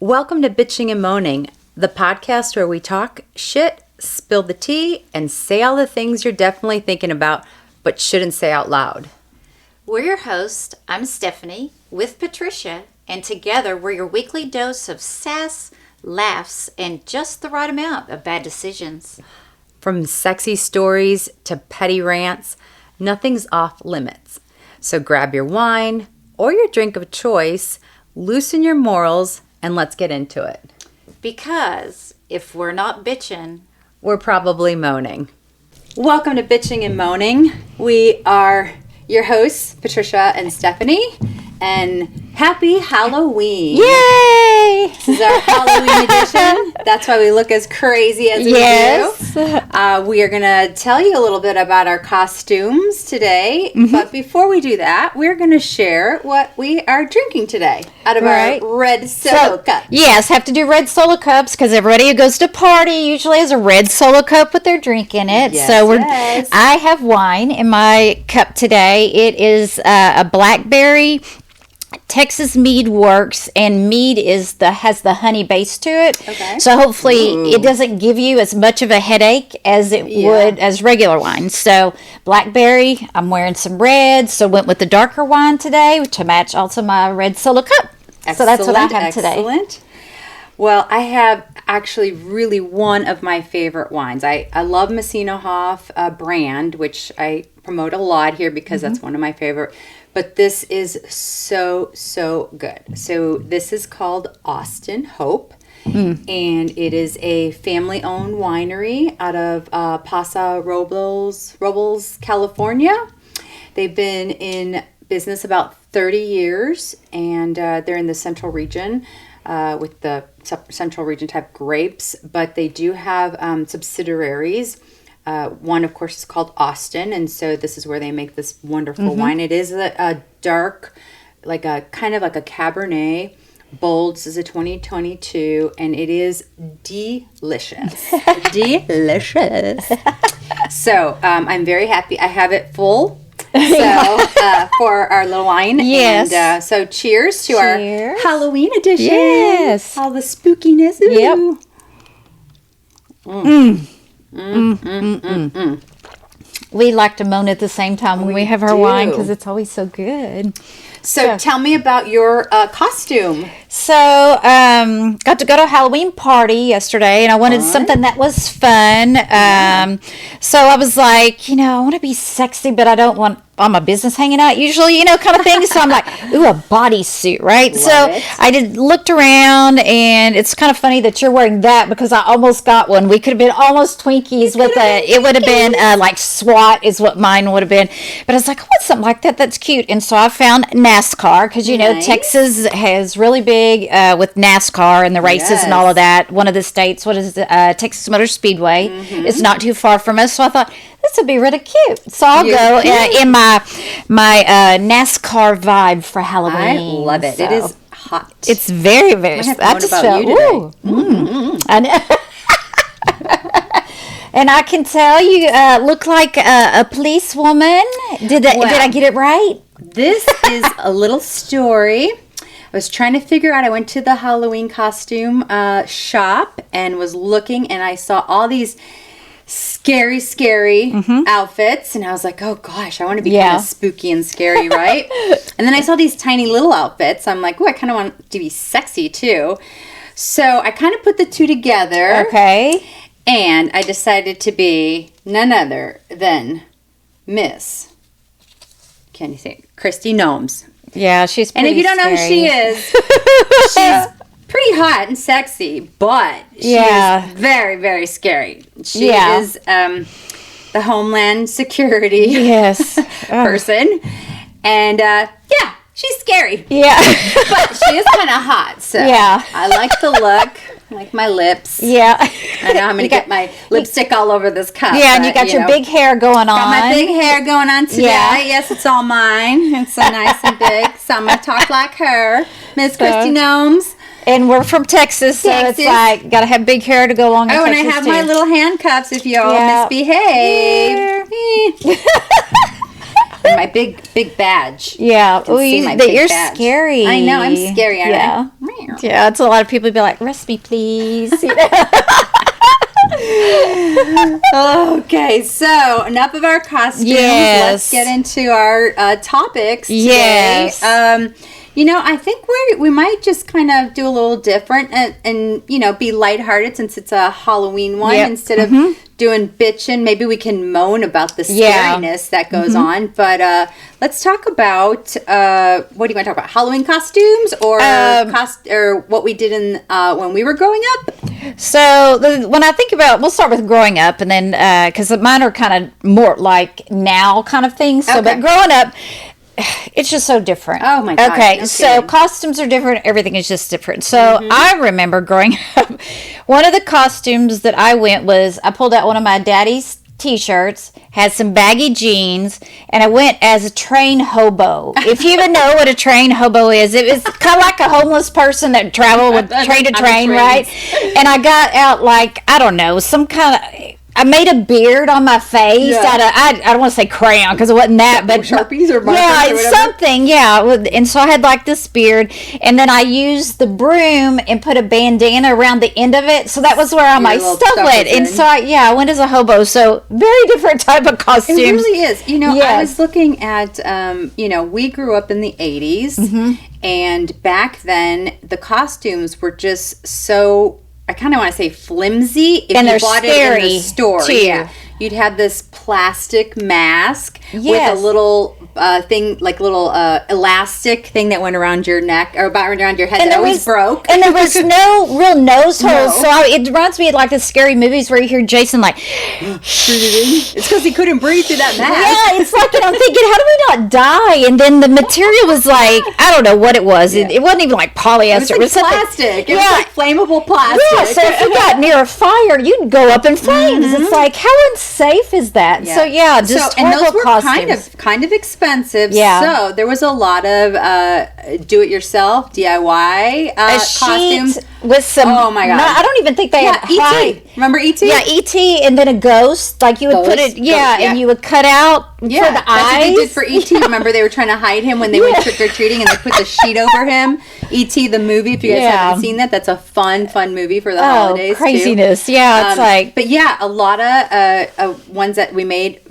Welcome to Bitching and Moaning, the podcast where we talk shit, spill the tea, and say all the things you're definitely thinking about but shouldn't say out loud. We're your hosts. I'm Stephanie with Patricia, and together we're your weekly dose of sass, laughs, and just the right amount of bad decisions. From sexy stories to petty rants, nothing's off limits. So grab your wine or your drink of choice, loosen your morals, and let's get into it. Because if we're not bitching, we're probably moaning. Welcome to Bitching and Moaning. We are your hosts, Patricia and Stephanie, and happy Halloween. Yay! This is our Halloween edition. That's why we look as crazy as we do. We are going to tell you a little bit about our costumes today. Mm-hmm. But before we do that, we're going to share what we are drinking today out of our red solo cup. Yes, have to do red solo cups because everybody who goes to party usually has a red solo cup with their drink in it. Yes, so I have wine in my cup today. It is a blackberry Texas mead works, and mead has the honey base to it. Okay. So hopefully it doesn't give you as much of a headache as it would as regular wine. So blackberry, I'm wearing some red, so went with the darker wine today to match also my red solo cup. Excellent, so that's what I have today. Excellent. Well, I have actually really one of my favorite wines. I love Messina Hoff brand, which I promote a lot here because that's one of my favorite. But this is so good. So this is called Austin Hope, and it is a family-owned winery out of Paso Robles, California. They've been in business about 30 years, and they're in the central region with the central region type grapes. But they do have subsidiaries. One, of course, is called Austin, and so this is where they make this wonderful wine. It is a dark, kind of like a Cabernet. Bold. This is a 2022, and it is delicious. Delicious. So I'm very happy. I have it full. So for our little wine. Yes. And so cheers to our Halloween edition. Yes. All the spookiness. Ooh. Yep. We like to moan at the same time when we have our wine because it's always so good. So tell me about your costume. So got to go to a Halloween party yesterday, and I wanted something that was fun. So I was like, I want to be sexy, but I don't want all my business hanging out usually, kind of thing. So I'm like, ooh, a bodysuit, right? I looked around, and it's kind of funny that you're wearing that because I almost got one. We could have been almost Twinkies with it would have been like SWAT is what mine would have been. But I was like, I want something like that. That's cute. And so I found NASCAR because, Texas has really big with NASCAR and the races and all of that. One of the states, Texas Motor Speedway is not too far from us. So I thought, this would be really cute. So I'll go in my NASCAR vibe for Halloween. I love it. So it is hot. It's very, very. I just felt, ooh. I know. And I can tell you look like a policewoman. Did I get it right? This is a little story. I was trying to figure out, I went to the Halloween costume shop and was looking, and I saw all these scary outfits, and I was like, oh gosh, I want to be kind of spooky and scary, right? And then I saw these tiny little outfits. I'm like, oh, I kind of want to be sexy too. So I kind of put the two together. Okay. And I decided to be none other than Miss, can you say, Christy Gnomes. Yeah, she's pretty And if you don't know who she is, she's pretty hot and sexy, but she is very, very scary. She is the Homeland Security person. And she's scary. Yeah. But she is kind of hot, so I like the look. I like my lips. Yeah. I know I'm going to get my lipstick all over this cup. Yeah, and you got your big hair going on. Got my big hair going on today. Yeah. Yes, it's all mine. It's so nice and big. So I'm going to talk like her. Miss Christy Gnomes. And we're from Texas, so it's like, got to have big hair to go along in Texas, and I have my little handcuffs if you all misbehave. And my big badge. Yeah. You're scary. I know, I'm scary. hanger. Yeah, it's a lot of people be like, recipe, please. Okay, so enough of our costumes. Yes. Let's get into our topics today. Yes. I think we might just kind of do a little different and be lighthearted since it's a Halloween one. Yep. Instead of doing bitchin', maybe we can moan about the scariness that goes on. But let's talk about, what do you want to talk about? Halloween costumes or or what we did in when we were growing up? So when I think about, we'll start with growing up, and then because mine are kind of more like now kind of things. So, Okay. but growing up, it's just so different. Oh my God. Okay, No so kidding. costumes are different. Everything is just different. So I remember growing up, one of the costumes that I went was I pulled out one of my daddy's T-shirts, had some baggy jeans, and I went as a train hobo. If you even know what a train hobo is, it was kind of like a homeless person that traveled with train to train, right? And I got out like, I don't know, some kind of, I made a beard on my face out of, I don't want to say crayon because it wasn't that, but Sharpies or markers yeah, or whatever? something, yeah. And so I had like this beard, and then I used the broom and put a bandana around the end of it, so that was where all my little stuff stuff went. was And in. so I went as a hobo. So very different type of costumes. It really is. I Yes. was looking at, we grew up in the 80s, and back then the costumes were just so, I kind of want to say flimsy. If And you they're bought it in scary, the store, too. yeah, you'd have this plastic mask with Yes. a little thing, like little elastic thing that went around your neck or about around your head that always broke. And there was no real nose holes. No. So it reminds me of like the scary movies where you hear Jason like, It's because he couldn't breathe through that mask. yeah, it's like, and I'm thinking, how do we not die? And then the material was like, I don't know what it was. It wasn't even like polyester. It was like something- plastic. It was like flammable plastic. Yeah, so if you got near a fire, you'd go up in flames. It's like, how unsafe is that? So yeah, just and horrible those were costumes. kind of expensive. Yeah. So there was a lot of do-it-yourself DIY A costumes. sheet with some. Oh my God. No, I don't even think they had height. E.T. Remember E.T.? Yeah, E.T. and then a ghost. Like you would put Ghost, it, yeah, ghost, yeah. and you would cut out for the that's what they eyes. did for E.T. Remember they were trying to hide him when they went trick-or-treating and they put the sheet over him. E.T. the movie, if you guys haven't seen that, that's a fun movie for the holidays too. Craziness. Yeah, it's like. But yeah, a lot of ones that we made,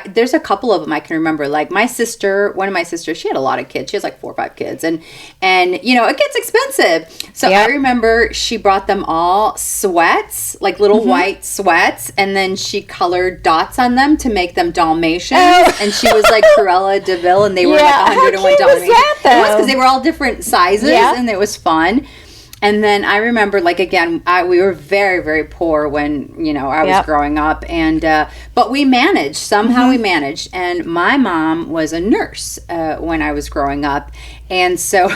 there's a couple of them I can remember. Like one of my sisters, she had a lot of kids. She has like 4 or 5 kids. And it gets expensive. So I remember she brought them all sweats, like little white sweats. And then she colored dots on them to make them Dalmatians. And she was like Cruella de Vil and they were like How 101 cute was Dalmatians. that, though? It was because they were all different sizes and it was fun. And then I remember, like, again, we were very, very poor when, I was growing up. And but we managed. Somehow we managed. And my mom was a nurse when I was growing up. And so,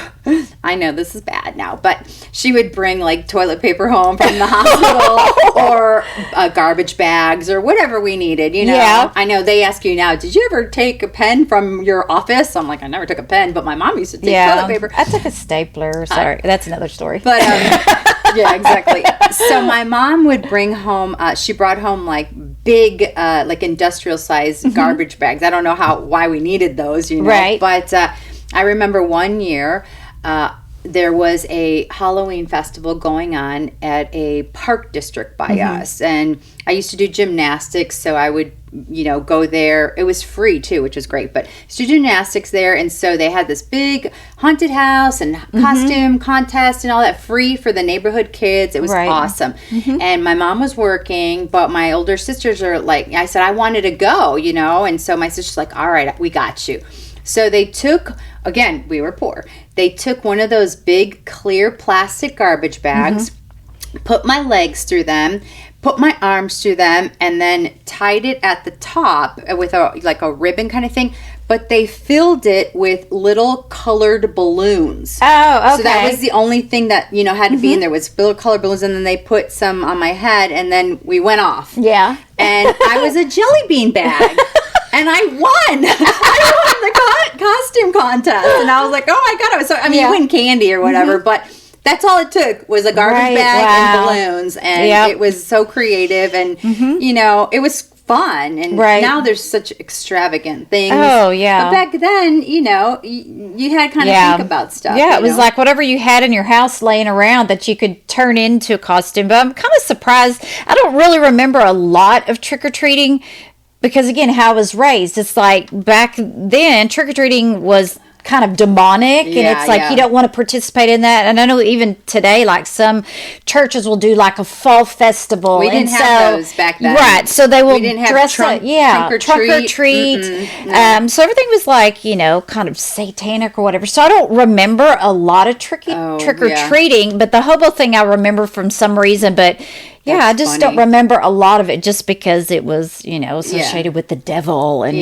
I know this is bad now, but she would bring, like, toilet paper home from the hospital or garbage bags or whatever we needed, Yeah. I know they ask you now, did you ever take a pen from your office? I'm like, I never took a pen, but my mom used to take toilet paper. I took a stapler. Sorry, that's another story. But yeah, exactly. So my mom would bring home. She brought home like big, like industrial sized garbage bags. I don't know why we needed those, Right. But I remember one year. There was a Halloween festival going on at a park district by us. And I used to do gymnastics, so I would, go there. It was free too, which was great. But I used to do gymnastics there. And so they had this big haunted house and costume contest and all that free for the neighborhood kids. It was awesome. And my mom was working, but my older sisters are like, I said, I wanted to go, And so my sister's like, all right, we got you. So they took, again, we were poor. They took one of those big clear plastic garbage bags, put my legs through them, put my arms through them, and then tied it at the top with a ribbon kind of thing. But they filled it with little colored balloons. Oh, okay. So that was the only thing that, had to be in there was little colored balloons. And then they put some on my head and then we went off. Yeah. And I was a jelly bean bag. And I won. I won the costume contest. And I was like, oh my God. You win candy or whatever, but that's all it took was a garbage bag and balloons. And it was so creative. And, it was fun. And Right. now there's such extravagant things. Oh, yeah. But back then, you know, you had to kind of think about stuff. Yeah, it was know? like whatever you had in your house laying around that you could turn into a costume. But I'm kind of surprised. I don't really remember a lot of trick-or-treating because, again, how I was raised. It's like back then, trick-or-treating was kind of demonic, and it's like you don't want to participate in that. And I know even today, like some churches will do like a fall festival. We didn't have those back then, right? So they will dress trunk or treat. So everything was like, you know, kind of satanic or whatever. So I don't remember a lot of trick or treating, but the hobo thing I remember from some reason. But yeah, I just don't remember a lot of it just because it was, you know, associated with the devil. And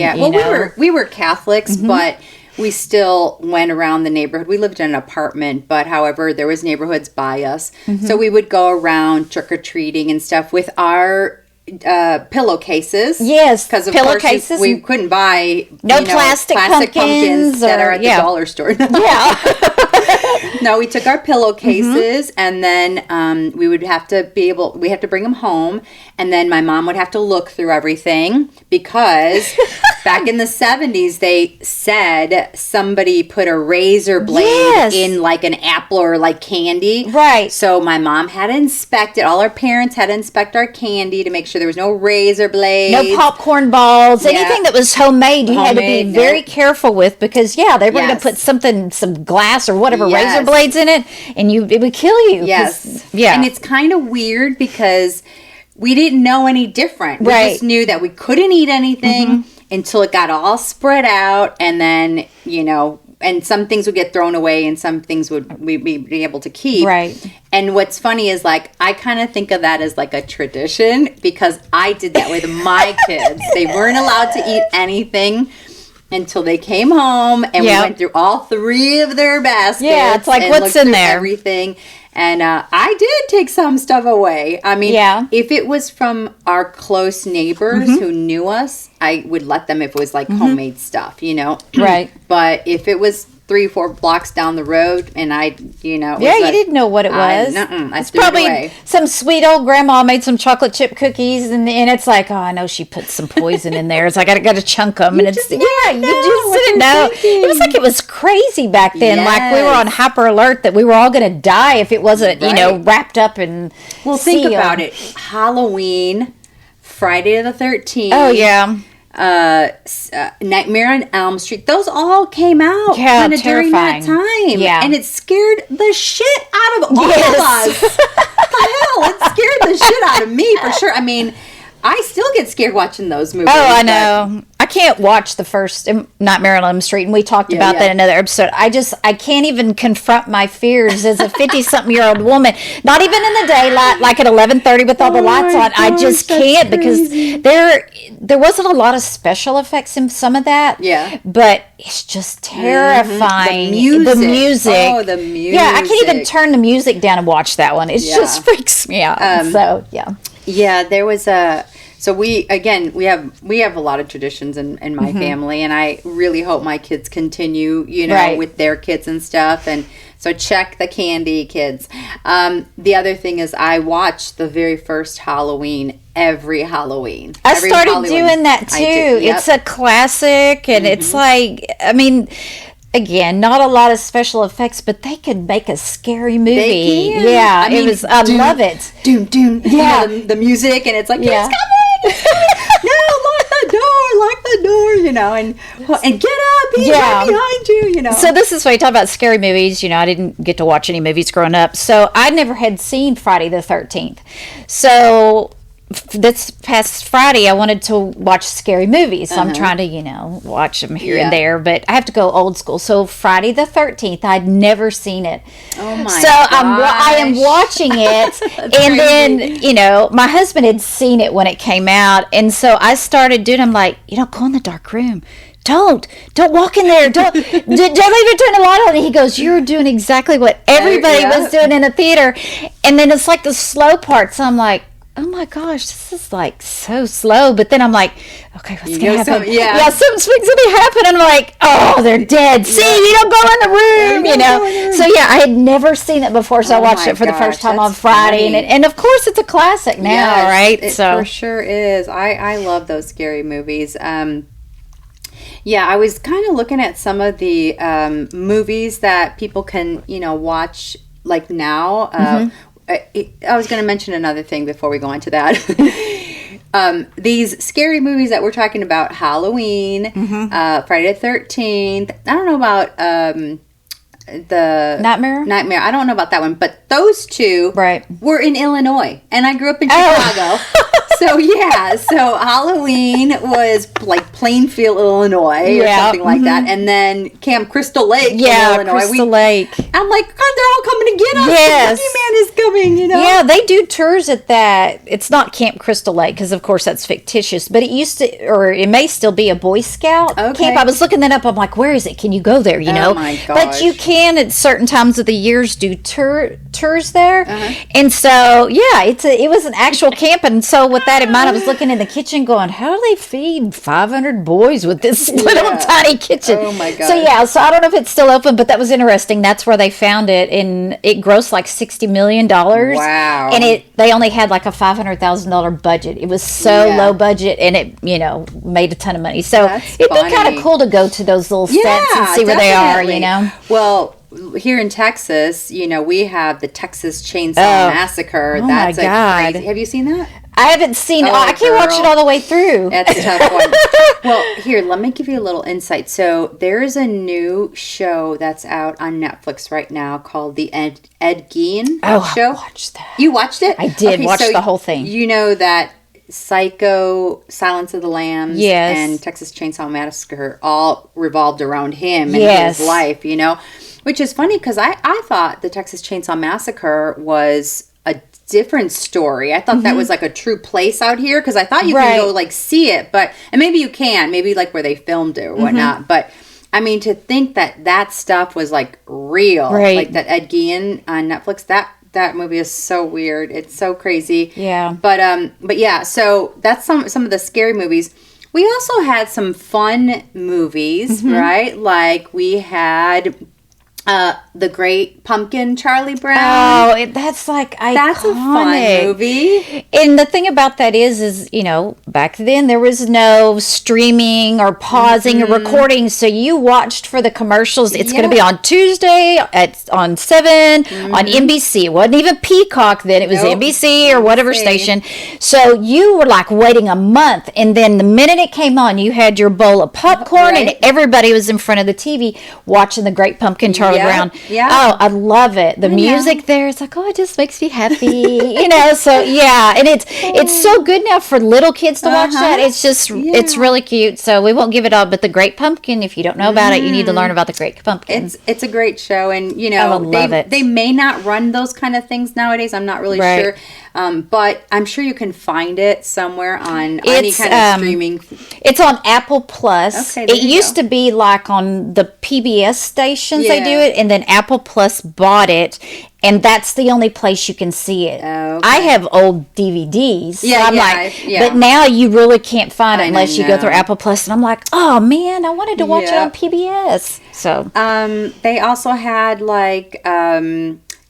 we were Catholics, but we still went around the neighborhood. We lived in an apartment, but however, there was neighborhoods by us. So we would go around trick-or-treating and stuff with our pillowcases. Yes, because of course we couldn't buy plastic pumpkins that are at the dollar store. No, we took our pillowcases and then we would have to we had to bring them home, and then my mom would have to look through everything because back in the 70s they said somebody put a razor blade in like an apple or like candy. Right. So my mom had to inspect it. All our parents had to inspect our candy to make sure there was no razor blades. No popcorn balls. Anything that was homemade you had to be very careful with because they were going to put some glass or whatever razor blades in it, and it would kill you. Yes. Yeah. And it's kind of weird because we didn't know any different. We just knew that we couldn't eat anything until it got all spread out, and then, you know, and some things would get thrown away and some things we'd be able to keep. Right. And what's funny is, like, I kind of think of that as like a tradition because I did that with my kids. They weren't allowed to eat anything until they came home, and we went through all 3 of their baskets. Yeah, it's like, what's in there? Everything. And I did take some stuff away. I mean, if it was from our close neighbors who knew us, I would let them if it was like homemade stuff, you know? Right. But if it was 3-4 blocks down the road and I, you know. You didn't know what it was. It's probably some sweet old grandma made some chocolate chip cookies and it's like, oh, I know she put some poison in there. It's like, I got to chunk them. And it's, you just didn't know. It was like it was crazy back then. Yes. Like we were on hyper alert that we were all going to die if it wasn't, you know, wrapped up and think about it. Halloween, Friday the 13th. Oh, yeah. Nightmare on Elm Street, those all came out kind of during that time, and it scared the shit out of all of us. What the hell, it scared the shit out of me for sure. I mean, I still get scared watching those movies. Oh, I know. I can't watch the first Nightmare on Elm Street, and we talked about that in another episode. I can't even confront my fears as a 50-something-year-old woman. Not even in the daylight, like at 11:30 with all the lights on. I just can't because there wasn't a lot of special effects in some of that. Yeah. But it's just terrifying. The music. Oh, the music. Yeah, I can't even turn the music down and watch that one. It just freaks me out. Yeah, there was so we have a lot of traditions in my family, and I really hope my kids continue, you know, with their kids and stuff. And so check the candy, kids. The other thing is I watched the very first Halloween every Halloween. I started doing that too. It's a classic, and it's like, I mean, again, not a lot of special effects, but they could make a scary movie. They can. Yeah, I love it. Doom, doom. Yeah, the music, and it's like, it's coming. No, lock the door, you know, and get up, he's right behind you, you know. So this is why you talk about scary movies. You know, I didn't get to watch any movies growing up, so I never had seen Friday the 13th. So this past Friday, I wanted to watch scary movies. So I'm trying to, you know, watch them here and there, but I have to go old school. So Friday the 13th, I'd never seen it. Oh my So I am watching it, and then, you know, my husband had seen it when it came out, and so I started doing, I'm like, you know, go in the dark room. Don't walk in there. Don't even turn the light on. And he goes, you're doing exactly what everybody was doing in the theater. And then it's like the slow part. So I'm like, oh my gosh, this is like so slow. But then I'm like, okay, what's going to happen? Yeah, something's going to happen. I'm like, oh, they're dead. See, you don't go in the room, So yeah, I had never seen it before, so I watched it for the first time on Friday, and of course it's a classic now, right? It for sure is. I love those scary movies. Yeah, I was kind of looking at some of the movies that people can, watch like now. I was going to mention another thing before we go on to that. These scary movies that we're talking about, Halloween, Friday the 13th. I don't know about the Nightmare. I don't know about that one, but those two were in Illinois, and I grew up in Chicago. So Halloween was like Plainfield, Illinois, or something like that, and then Camp Crystal Lake, in Illinois. Crystal Lake. I'm like, God, they're all coming to get us. Yes, the Boogeyman is coming. Yeah, they do tours at that. It's not Camp Crystal Lake because, of course, that's fictitious. But it used to, or it may still be a Boy Scout camp. I was looking that up. I'm like, where is it? Can you go there? Oh my gosh! But you can at certain times of the years do tours there, and so it was an actual camp. And so with that in mind, I was looking in the kitchen, going, how do they feed 500 boys with this little tiny kitchen? Oh my god! So I don't know if it's still open, but that was interesting. That's where they found it, and it grossed like $60 million. Wow! And they only had like a $500,000 budget. It was so low budget, and it made a ton of money. So it'd be kind of cool to go to those little sets and see where they are. Well, here in Texas, we have the Texas Chainsaw Massacre. Oh That's my God. crazy. Have you seen that? I haven't seen I can't watch it all the way through. That's a tough one. Well, here, let me give you a little insight. So there is a new show that's out on Netflix right now called the Ed Gein show. I watched that. You watched it? I did watch the whole thing. You know that Psycho, Silence of the Lambs, and Texas Chainsaw Massacre all revolved around him and his life, Which is funny because I thought the Texas Chainsaw Massacre was a different story. I thought that was like a true place out here because I thought you could go like see it, and maybe you can, maybe like where they filmed it or whatnot. But I mean, to think that stuff was like real, like that Ed Gein on Netflix, that movie is so weird. It's so crazy. Yeah. But yeah, so that's some of the scary movies. We also had some fun movies, right? Like we had The Great Pumpkin, Charlie Brown. Oh, that's like iconic. That's a fun movie. And the thing about that is back then there was no streaming or pausing or recording, so you watched for the commercials. It's going to be on Tuesday on 7 on NBC. It wasn't even Peacock then. It was NBC or whatever station. So you were like waiting a month, and then the minute it came on, you had your bowl of popcorn, and everybody was in front of the TV watching The Great Pumpkin, Charlie Brown. Yeah. Oh, I love it. The music there, it's like, it just makes me happy. So and it's so good now for little kids to watch that. It's just it's really cute. So we won't give it all, but The Great Pumpkin, if you don't know about it, you need to learn about The Great Pumpkin. It's a great show, and I love it. They may not run those kind of things nowadays. I'm not really sure. But I'm sure you can find it somewhere on any kind of streaming. It's on Apple Plus. Okay, it used to be like on the PBS stations they do it, and then Apple Plus bought it, and that's the only place you can see it. Oh, okay. I have old DVDs, so I'm but now you really can't find it unless you go through Apple Plus, and I'm like, oh man, I wanted to watch it on PBS. So they also had like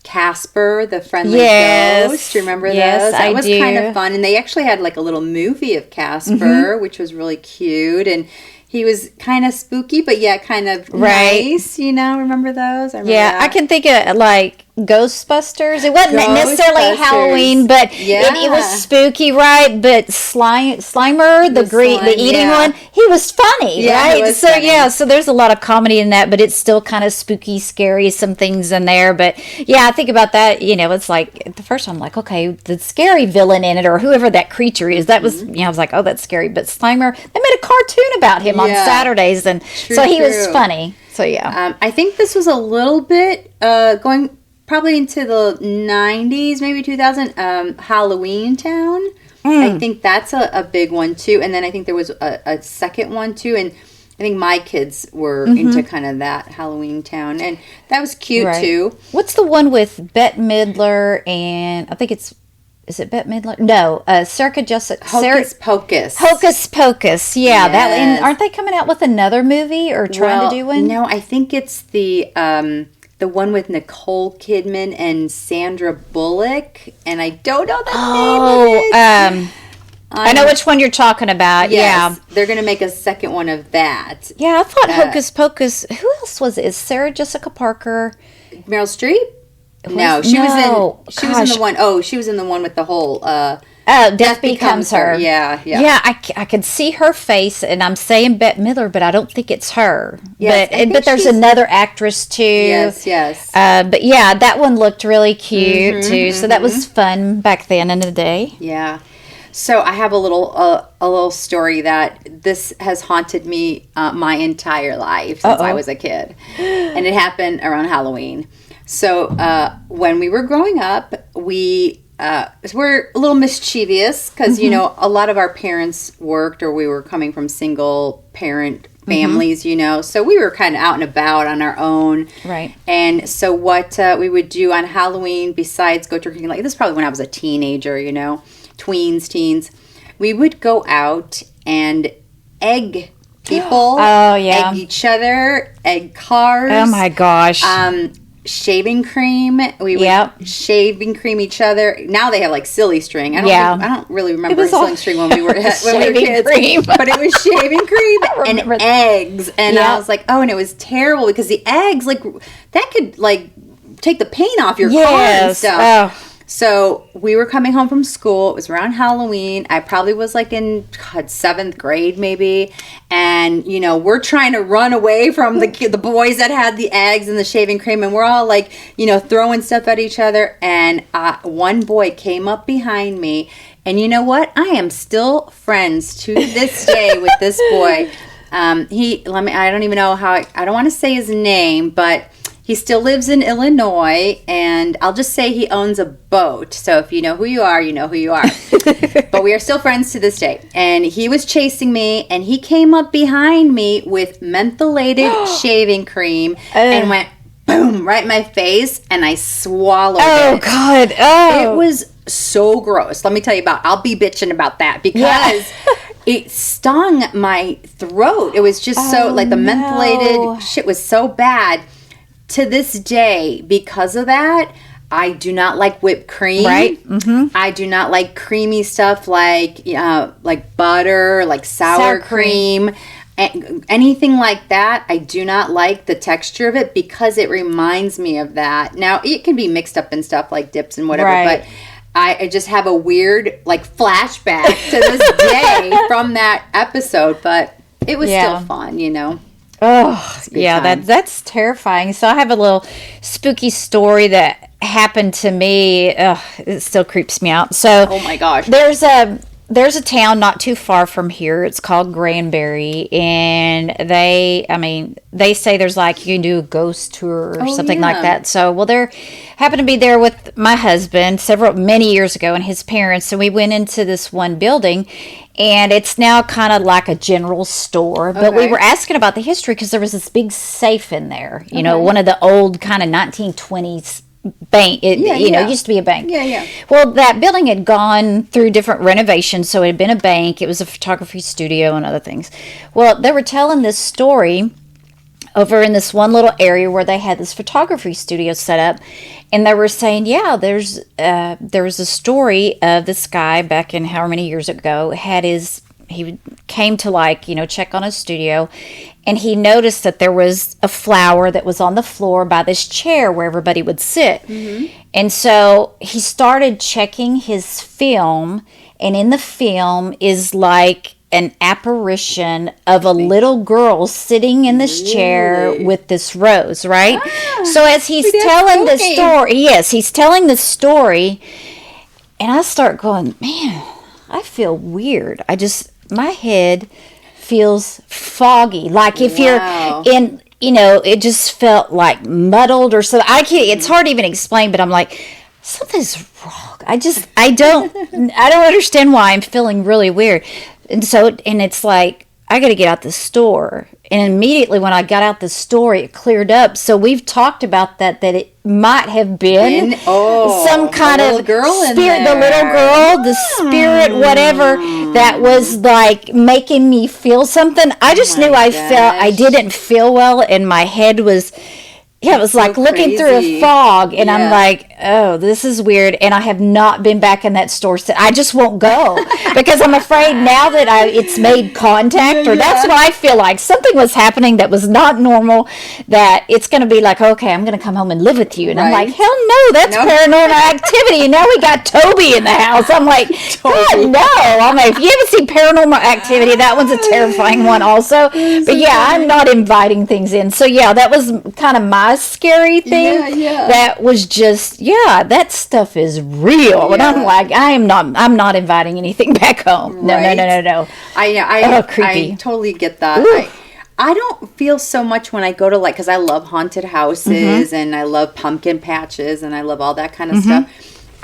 Casper, the Friendly Ghost. Do you remember those? That was kind of fun. And they actually had like a little movie of Casper, which was really cute. And he was kind of spooky, but yet kind of nice. Remember those? I remember that. I can think of like Ghostbusters. It wasn't necessarily Halloween, but it was spooky, right? But Slimer, the eating one, he was funny, right? He was funny. So there's a lot of comedy in that, but it's still kind of spooky, scary, some things in there. But I think about that, it's like the first time I'm like, okay, the scary villain in it or whoever that creature is, that was, I was like, oh, that's scary. But Slimer, they made a cartoon about him on Saturdays, and he was funny. So I think this was a little bit going probably into the 90s, maybe 2000, Halloween Town. I think that's a big one too. And then I think there was a second one too. And I think my kids were into kind of that Halloween Town. And that was cute too. What's the one with Bette Midler and I think it's Is it Bette Midler? No, Sarah Jessica. Hocus Pocus. Hocus Pocus. Yeah, that. Yes. And aren't they coming out with another movie or trying to do one? No, I think it's the one with Nicole Kidman and Sandra Bullock, and I don't know the name of it. I know which one you're talking about. Yes, yeah, they're gonna make a second one of that. yeah. I thought Hocus Pocus. Who else was it? Is Sarah Jessica Parker? Meryl Streep? No, she was in the one. Oh, she was in the one with the whole. Death Becomes Her. Yeah. Yeah, I could see her face, and I'm saying Bette Midler, but I don't think it's her. Yes, but there's another actress too. Yes. But yeah, that one looked really cute too. So that was fun back then in the day. Yeah. So I have a little story that this has haunted me my entire life since I was a kid, and it happened around Halloween. So when we were growing up, we were a little mischievous because you know a lot of our parents worked, or we were coming from single parent families, you know, so we were kind of out and about on our own. Right. And so what we would do on Halloween, besides go trick-or-treating, like this is probably when I was a teenager, you know, teens, we would go out and egg people. Oh, yeah. Egg each other, egg cars. Oh my gosh. Shaving cream. We would shaving cream each other. Now they have like silly string. I don't really remember silly string when we were kids. Cream. But it was shaving cream and eggs. And I was like, oh, and it was terrible because the eggs, like, that could like take the paint off your car and stuff. Oh. So we were coming home from school. It was around Halloween. I probably was like in 7th grade maybe. And, you know, we're trying to run away from the boys that had the eggs and the shaving cream. And we're all like, you know, throwing stuff at each other. And one boy came up behind me. And you know what? I am still friends to this day with this boy. I don't even know I don't want to say his name, but he still lives in Illinois, and I'll just say he owns a boat. So if you know who you are, you know who you are. But we are still friends to this day. And he was chasing me, and he came up behind me with mentholated shaving cream and went boom right in my face, and I swallowed it. Oh, God. Oh. It was so gross. Let me tell you I'll be bitching about that because it stung my throat. It was just the mentholated shit was so bad. To this day, because of that, I do not like whipped cream. Right. Mm-hmm. I do not like creamy stuff like butter, like sour cream. Anything like that. I do not like the texture of it because it reminds me of that. Now, it can be mixed up in stuff like dips and whatever, but I just have a weird flashback to this day from that episode, but it was still fun, you know. Oh, yeah, that's terrifying. So I have a little spooky story that happened to me. It still creeps me out. So, oh my gosh. There's a town not too far from here. It's called Granbury, and they say there's like you can do a ghost tour or something like that. So, there happened to be there with my husband many years ago and his parents, and we went into this one building, and it's now kind of like a general store. But we were asking about the history because there was this big safe in there. You know, one of the old kind of 1920s bank. It used to be a bank. Yeah. Well, that building had gone through different renovations, so it had been a bank. It was a photography studio and other things. Well, they were telling this story over in this one little area where they had this photography studio set up, and they were saying, there was a story of this guy back in however many years ago he came to check on his studio, and he noticed that there was a flower that was on the floor by this chair where everybody would sit. Mm-hmm. And so he started checking his film, and in the film is like an apparition of a little girl sitting in this chair with this rose, right? So as he's telling the story, he's telling the story, and I start going, man, I feel weird. My head feels foggy. Like if you're in, it just felt like muddled or something. It's hard to even explain, but I'm like, something's wrong. I don't understand why I'm feeling really weird. And it's like, I got to get out the store. And immediately when I got out the store, it cleared up. So we've talked about that it might have been some kind of girl spirit, the little girl, the spirit, whatever, that was like making me feel something. I just knew I didn't feel well, and my head was... Yeah, it was like looking through a fog, and I'm like, oh, this is weird, and I have not been back in that store since. I just won't go because I'm afraid now that it's made contact, or that's what I feel like. Something was happening that was not normal, that it's going to be like, okay, I'm going to come home and live with you. And I'm like, hell no, that's paranormal activity, and now we got Toby in the house. I'm like, God, no. I'm like, if you haven't seen Paranormal Activity, that one's a terrifying one also. But yeah, I'm not inviting things in. So yeah, that was kind of my scary thing. That was just that stuff is real, and I'm like, I'm not inviting anything back home. No. Creepy. I totally get that. I don't feel so much when I go to, like, because I love haunted houses and I love pumpkin patches and I love all that kind of stuff.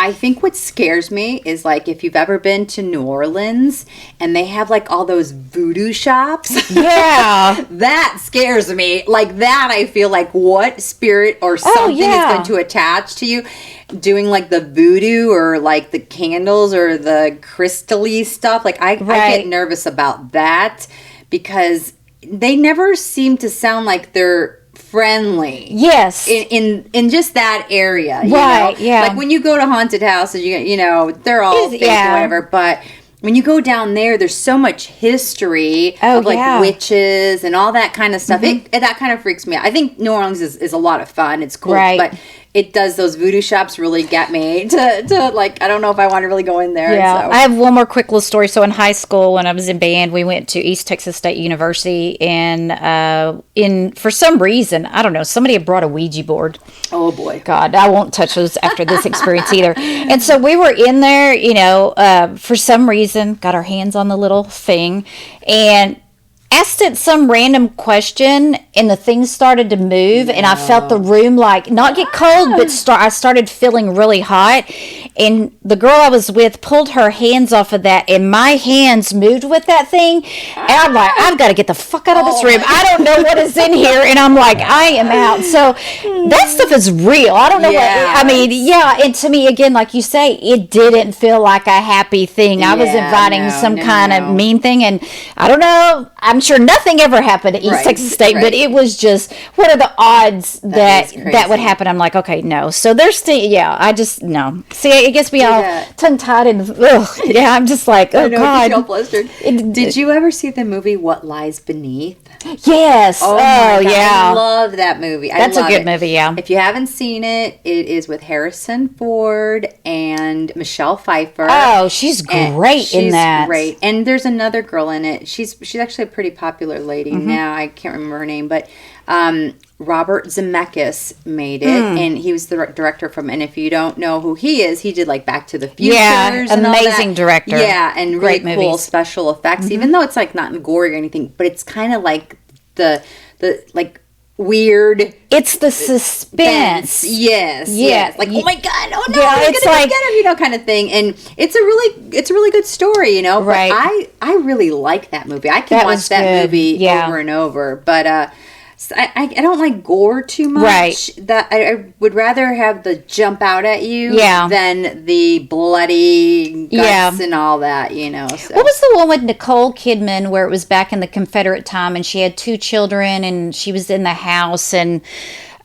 I think what scares me is, like, if you've ever been to New Orleans and they have, like, all those voodoo shops. Yeah. That scares me. Like, that I feel like what spirit or something is going to attach to you. Doing, like, the voodoo or, like, the candles or the crystal-y stuff. Like, I get nervous about that because they never seem to sound like they're friendly. Yes. In just that area. You right, know? yeah. Like when you go to haunted houses, you know, they're all fake or whatever, but when you go down there, there's so much history of like witches and all that kind of stuff. That kind of freaks me out. I think New Orleans is a lot of fun. It's cool, but it does, those voodoo shops really get me to like, I don't know if I want to really go in there. Yeah, so. I have one more quick little story. So in high school, when I was in band, we went to East Texas State University, and for some reason, I don't know, somebody had brought a Ouija board. Oh boy. God, I won't touch those after this experience either. And so we were in there, you know, for some reason, got our hands on the little thing, and asked it some random question, and the thing started to move, and I felt the room like not get cold, but I started feeling really hot. And the girl I was with pulled her hands off of that, and my hands moved with that thing. And I'm like, I've got to get the fuck out of this room. I don't know what is in here, and I'm like, I am out. So that stuff is real. I don't know what I mean. Yeah, and to me, again, like you say, it didn't feel like a happy thing. I was inviting some kind of mean thing, and I don't know. I'm sure nothing ever happened at East Texas State, but it was just, what are the odds that would happen? I'm like, okay, no. So there's still, I just, no. See, it gets me all tongue-tied and, I'm just like, oh, God. Did you ever see the movie What Lies Beneath? Yes. Oh yeah. I love that movie. That's a good movie, yeah. If you haven't seen it, it is with Harrison Ford and Michelle Pfeiffer. Oh, she's great in that. She's great. And there's another girl in it. She's actually a pretty popular lady now. I can't remember her name, but Robert Zemeckis made it, and he was the director and if you don't know who he is, he did like Back to the Future. Yeah, amazing director. Yeah, and great really cool movies. special effects, even though it's like not gory or anything, but it's kind of like the like weird. It's the suspense. Yes. Like, oh my God, oh no, it's gonna like, get him, you know, kind of thing. And it's a really good story, you know. Right. But I really like that movie. I can watch that movie over and over. But I don't like gore too much. Right. That I would rather have the jump out at you than the bloody guts and all that, you know. So. What was the one with Nicole Kidman where it was back in the Confederate time and she had 2 children and she was in the house, and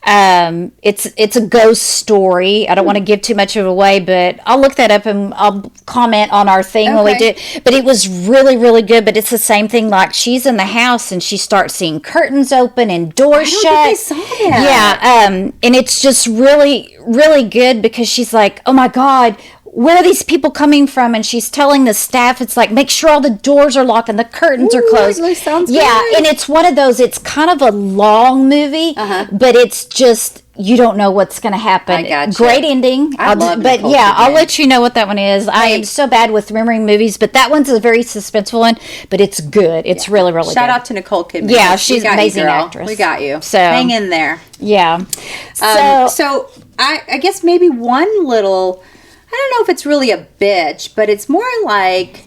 it's a ghost story. I don't want to give too much of it away, but I'll look that up and I'll comment on our thing when we do. But it was really, really good. But it's the same thing. Like, she's in the house and she starts seeing curtains open and doors shut. I saw that. Yeah, and it's just really, really good because she's like, oh my God, where are these people coming from? And she's telling the staff, it's like, make sure all the doors are locked and the curtains are closed. That sounds good. And it's one of those, it's kind of a long movie, but it's just, you don't know what's going to happen. I gotcha. Great ending. But I'll let you know what that one is. I am so bad with remembering movies, but that one's a very suspenseful one, but it's good. It's really, really good. Shout out to Nicole Kidman. Yeah, she's an amazing actress. We got you. So hang in there. Yeah. So I guess maybe one little, I don't know if it's really a bitch, but it's more like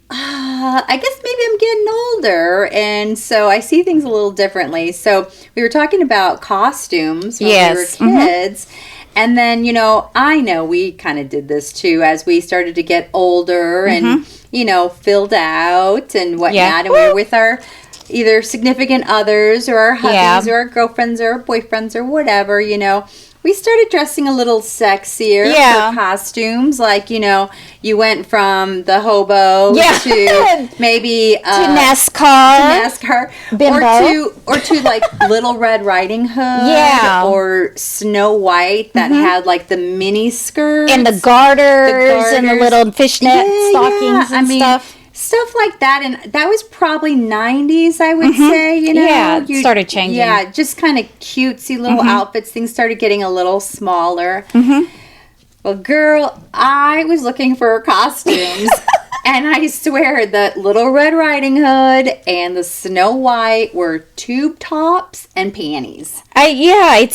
I guess maybe I'm getting older, and so I see things a little differently. So we were talking about costumes when Yes. we were kids. And then, I know we kind of did this too as we started to get older and, filled out and whatnot. Yeah. And we were with our either significant others or our hubbies or our girlfriends or our boyfriends or whatever, We started dressing a little sexier for costumes. Like, you went from the hobo to maybe to NASCAR. Bimbo. Or to like Little Red Riding Hood or Snow White that had like the mini skirts and the garters and the little fishnet stockings and stuff. Stuff like that, and that was probably 90s, I would say, Yeah, it started changing. Yeah, just kind of cutesy little outfits. Things started getting a little smaller. Well, girl, I was looking for costumes, and I swear that Little Red Riding Hood and the Snow White were tube tops and panties. I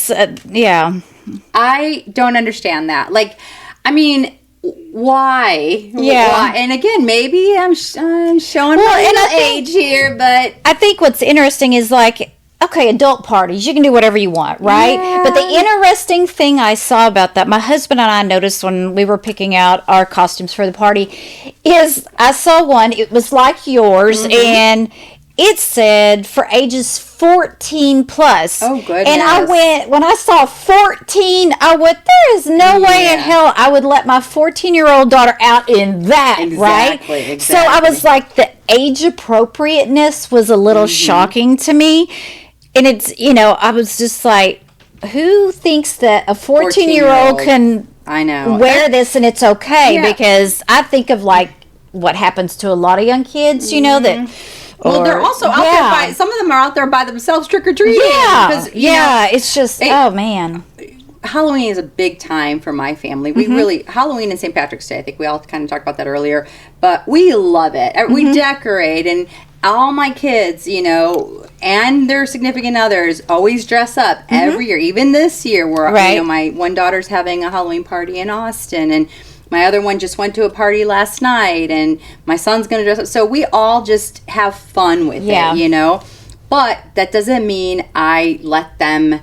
don't understand that. Like, I mean... Why? Yeah. Why? And again, maybe I'm showing my age here, but I think what's interesting is like, okay, adult parties, you can do whatever you want, right? Yeah. But the interesting thing I saw about that, my husband and I noticed when we were picking out our costumes for the party, is I saw one, it was like yours, and it said for ages 14 plus. Oh, goodness. And when I saw 14, I went, there is no way in hell I would let my 14-year-old daughter out in that, right? Exactly. So I was like, the age appropriateness was a little shocking to me. And it's, I was just like, who thinks that a 14-year-old can wear this and it's okay? Yeah. Because I think of like what happens to a lot of young kids, that... Well, they're also out there some of them are out there by themselves trick-or-treating. It's just, oh, man. Halloween is a big time for my family. We really, Halloween and St. Patrick's Day, I think we all kind of talked about that earlier, but we love it. We decorate, and all my kids, and their significant others always dress up every year. Even this year, where, my one daughter's having a Halloween party in Austin, and my other one just went to a party last night, and my son's going to dress up. So we all just have fun with it, But that doesn't mean I let them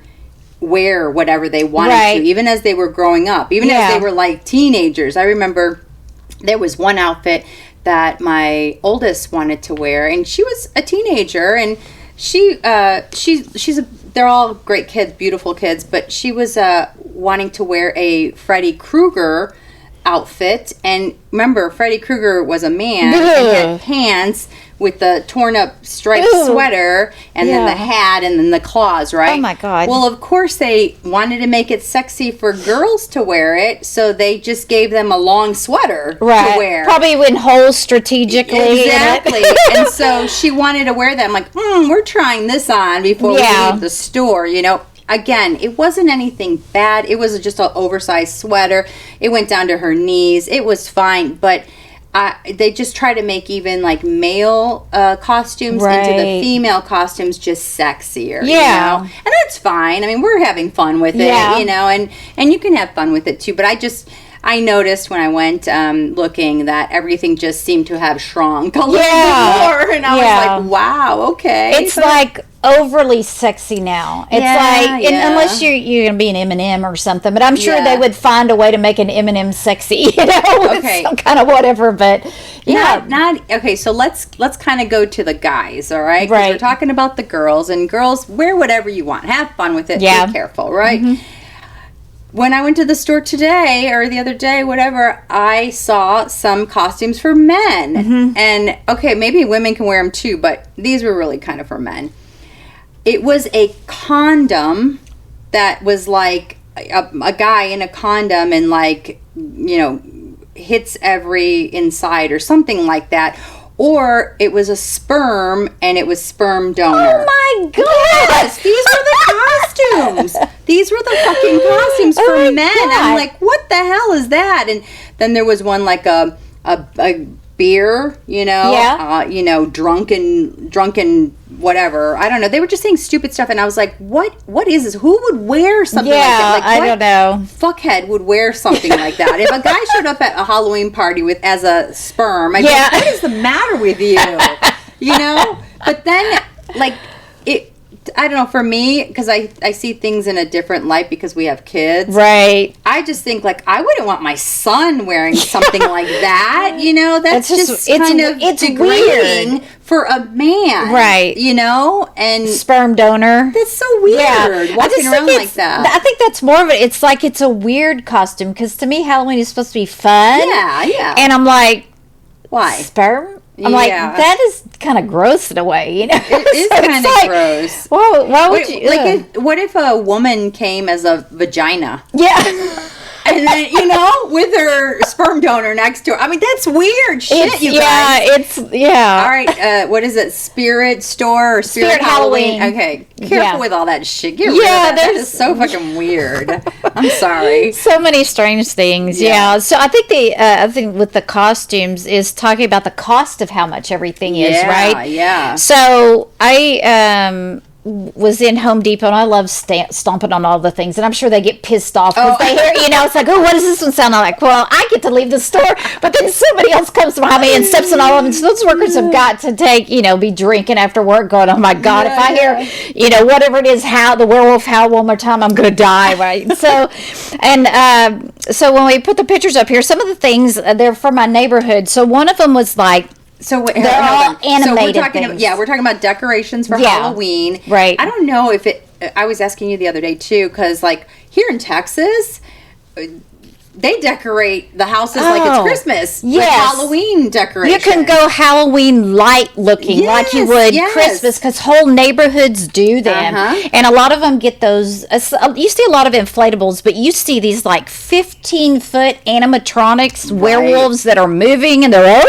wear whatever they wanted to, even as they were growing up, even as they were like teenagers. I remember there was one outfit that my oldest wanted to wear, and she was a teenager, and they're all great kids, beautiful kids, but she was wanting to wear a Freddy Krueger outfit. And remember, Freddy Krueger was a man and had pants with the torn up striped sweater and then the hat and then the claws, right? Oh my God. Well, of course they wanted to make it sexy for girls to wear it, so they just gave them a long sweater to wear. Probably in holes strategically. Exactly. And so she wanted to wear them. Like, we're trying this on before we leave the store, Again, it wasn't anything bad. It was just an oversized sweater. It went down to her knees. It was fine, but they just try to make even like male costumes into the female costumes just sexier. And that's fine. I mean, we're having fun with it, and you can have fun with it too. But I noticed when I went looking that everything just seemed to have shrunk a little bit more, and I was like, wow, okay. It's like overly sexy now. It's unless you're going to be an M&M or something, but I'm sure they would find a way to make an M&M sexy, with some kind of whatever, but okay, so let's kind of go to the guys, all right? 'Cause we're talking about the girls, and girls, wear whatever you want. Have fun with it. Be careful, right? When I went to the store today or the other day, whatever, I saw some costumes for men. And, okay, maybe women can wear them too, but these were really kind of for men. It was a condom that was like a guy in a condom and like, hits every inside or something like that. Or it was a sperm, and it was sperm donor. Oh my God! Yes, these were the costumes. These were the fucking costumes for men. God. I'm like, what the hell is that? And then there was one like a beer, drunken whatever. I don't know. They were just saying stupid stuff, and I was like, what is this? Who would wear something like that? Like, I don't know. Fuckhead would wear something like that. If a guy showed up at a Halloween party as a sperm, I'd be like, what is the matter with you? You know? But then, like, I don't know, for me, because I see things in a different light because we have kids. Right. I just think, like, I wouldn't want my son wearing something like that, you know? That's just kind of degrading weird. For a man. Right. You know? And sperm donor. That's so weird, walking around like that. I think that's more of it. It's like it's a weird costume, because to me, Halloween is supposed to be fun. Yeah. And I'm like, why? Sperm? I'm like, that is kind of gross in a way, you know? It is kind of gross. Well, why would you? Like, what if a woman came as a vagina? Yeah. And then, you know, with her sperm donor next to her. I mean, that's weird shit, guys. Yeah. All right, what is it? Spirit Store or Spirit Halloween? Okay, careful with all that shit. Get rid of that. That is so fucking weird. I'm sorry. So many strange things, yeah. So I think I think with the costumes is talking about the cost of how much everything is, right? Yeah. So I was in Home Depot, and I love stomping on all the things, and I'm sure they get pissed off because they hear, you know, it's like, oh, what does this one sound like? Well, I get to leave the store, but then somebody else comes behind me and steps on all of them. So those workers have got to be drinking after work, going, oh my God, if I hear, you know, whatever it is, the werewolf howl one more time, I'm going to die, right? So, and so when we put the pictures up here, some of the things, they're from my neighborhood. So one of them was like, so they're all animated things. We're talking about decorations for Halloween. Right. I don't know if I was asking you the other day too, because like here in Texas, they decorate the houses like it's Christmas. Yes. Halloween decorations. You can go Halloween light looking like you would Christmas, because whole neighborhoods do them. And a lot of them get those. You see a lot of inflatables, but you see these like 15-foot animatronics werewolves that are moving, and they're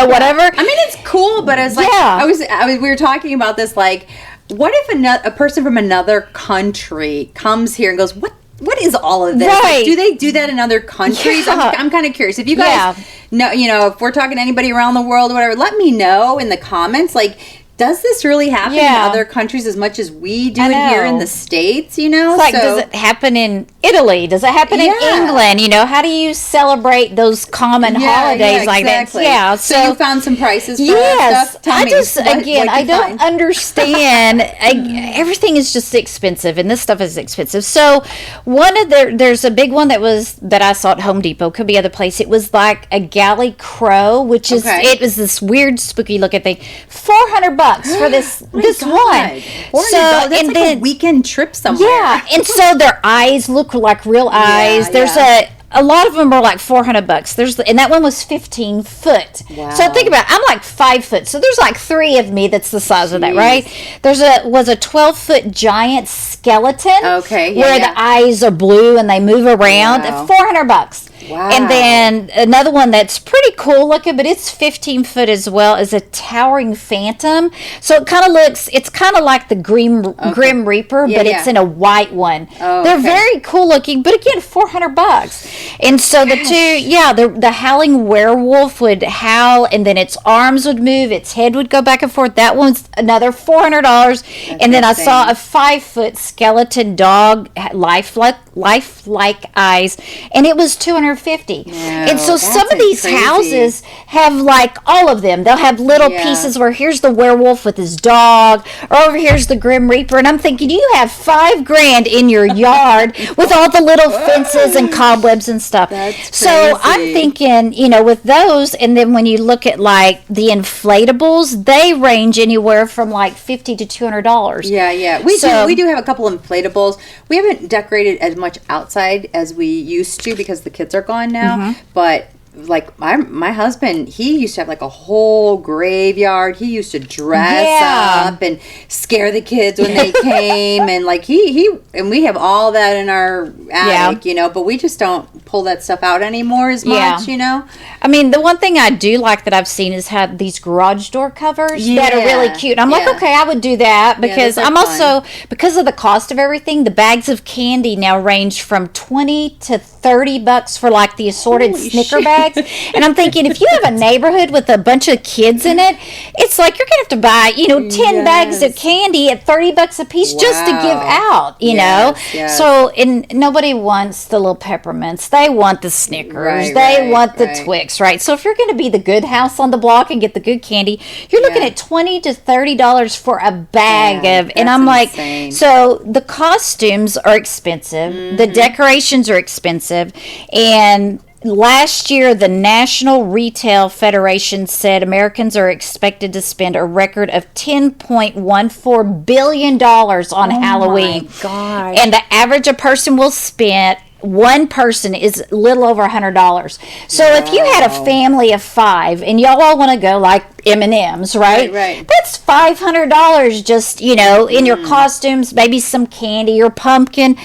whatever. I mean, it's cool, but it's like we were talking about this, like, what if a person from another country comes here and goes, what is all of this? Right. Like, do they do that in other countries? Yeah. I'm kind of curious. If you guys know, if we're talking to anybody around the world or whatever, let me know in the comments. Like, does this really happen in other countries as much as we do it here in the States, you know? It's like, does it happen in Italy? Does it happen in England? You know, how do you celebrate those common holidays like that? Yeah. So you found some prices for stuff? Tell me, I don't understand. Everything is just expensive, and this stuff is expensive. So there's a big one that I saw at Home Depot. Could be other place. It was like a galley crow, which is, it was this weird spooky looking thing. $400 for this one. So that's like a weekend trip somewhere. Yeah, and so their eyes look like real eyes. There's a lot of them are like $400. And that one was 15 foot. Wow. So think about it. I'm like 5 foot. So there's like 3 of me that's the size of that, right? Was a 12-foot giant skeleton. Okay. Where the eyes are blue and they move around. Wow. $400. Wow. And then another one that's pretty cool looking, but it's 15 foot as well, is a towering phantom. So it's kind of like the Grim Reaper, but it's in a white one. They're very cool looking, but again, $400. And so the two, the howling werewolf would howl, and then its arms would move, its head would go back and forth. That one's another $400. And then I saw a 5-foot skeleton dog, lifelike eyes, and it was $250. And so some of these houses have like all of them. They'll have little pieces where here's the werewolf with his dog, or over here's the Grim Reaper, and I'm thinking, you have $5,000 in your yard with all the little fences and cobwebs and stuff. So I'm thinking, with those, and then when you look at like the inflatables, they range anywhere from like $50 to $200. Yeah. We do have a couple inflatables. We haven't decorated as much outside as we used to because the kids are gone now, but like my husband, he used to have like a whole graveyard. He used to dress up and scare the kids when they came, and like he and we have all that in our attic, but we just don't pull that stuff out anymore as much, I mean, the one thing I do like that I've seen is have these garage door covers that are really cute. I'm like, okay, I would do that, because I'm also, because of the cost of everything, the bags of candy now range from $20 to $30 for like the assorted Snicker bags. bags. And I'm thinking, if you have a neighborhood with a bunch of kids in it, it's like you're going to have to buy, 10 bags of candy at $30 a piece just to give out, you know? Yes. So, and nobody wants the little peppermints. They want the Snickers. They want the Twix, right? So if you're going to be the good house on the block and get the good candy, you're looking at $20 to $30 for a bag of, and I'm like, insane. So the costumes are expensive, the decorations are expensive, and last year, the National Retail Federation said Americans are expected to spend a record of $10.14 billion on Halloween. My God. And the average a person will spend, one person is a little over $100. So if you had a family of 5 and y'all all want to go like M&M's, right? That's $500 just, in your costumes, maybe some candy or pumpkin.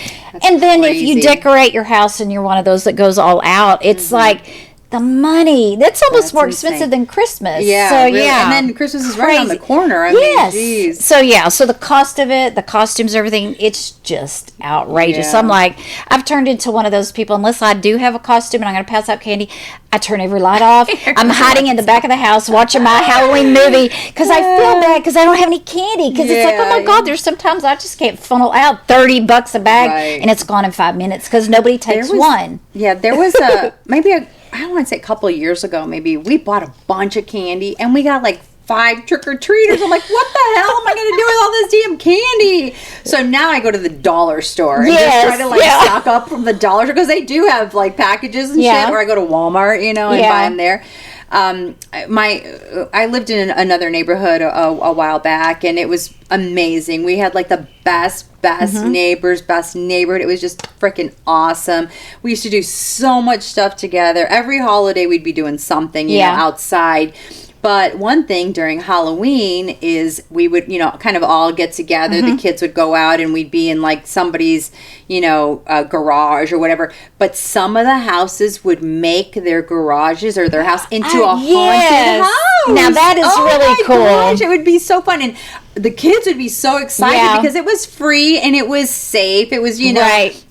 And then if you decorate your house and you're one of those that goes all out, it's like the money. That's almost more expensive than Christmas. Yeah. So, really. And then Christmas is right on the corner. I mean, geez. So the cost of it, the costumes, everything, it's just outrageous. Yeah. I'm like, I've turned into one of those people, unless I do have a costume and I'm going to pass out candy, I turn every light off. I'm hiding in the back of the house watching my Halloween movie because I feel bad because I don't have any candy. Because it's like, oh my God, there's sometimes I just can't funnel out $30 a bag and it's gone in 5 minits because nobody takes one. Yeah, there was I don't want to say a couple of years ago, maybe we bought a bunch of candy and we got like 5 trick-or-treaters. I'm like, what the hell am I going to do with all this damn candy? So now I go to the dollar store and just try to stock up from the dollar store because they do have like packages and shit. Or I go to Walmart, and buy them there. I lived in another neighborhood a while back, and it was amazing. We had like the best neighbors, best neighborhood. It was just freaking awesome. We used to do so much stuff together. Every holiday we'd be doing something, you know, outside. But one thing during Halloween is we would, kind of all get together. The kids would go out and we'd be in like somebody's, garage or whatever. But some of the houses would make their garages or their house into a haunted house. Now that is really cool. Gosh, it would be so fun. And the kids would be so excited because it was free and it was safe. It was,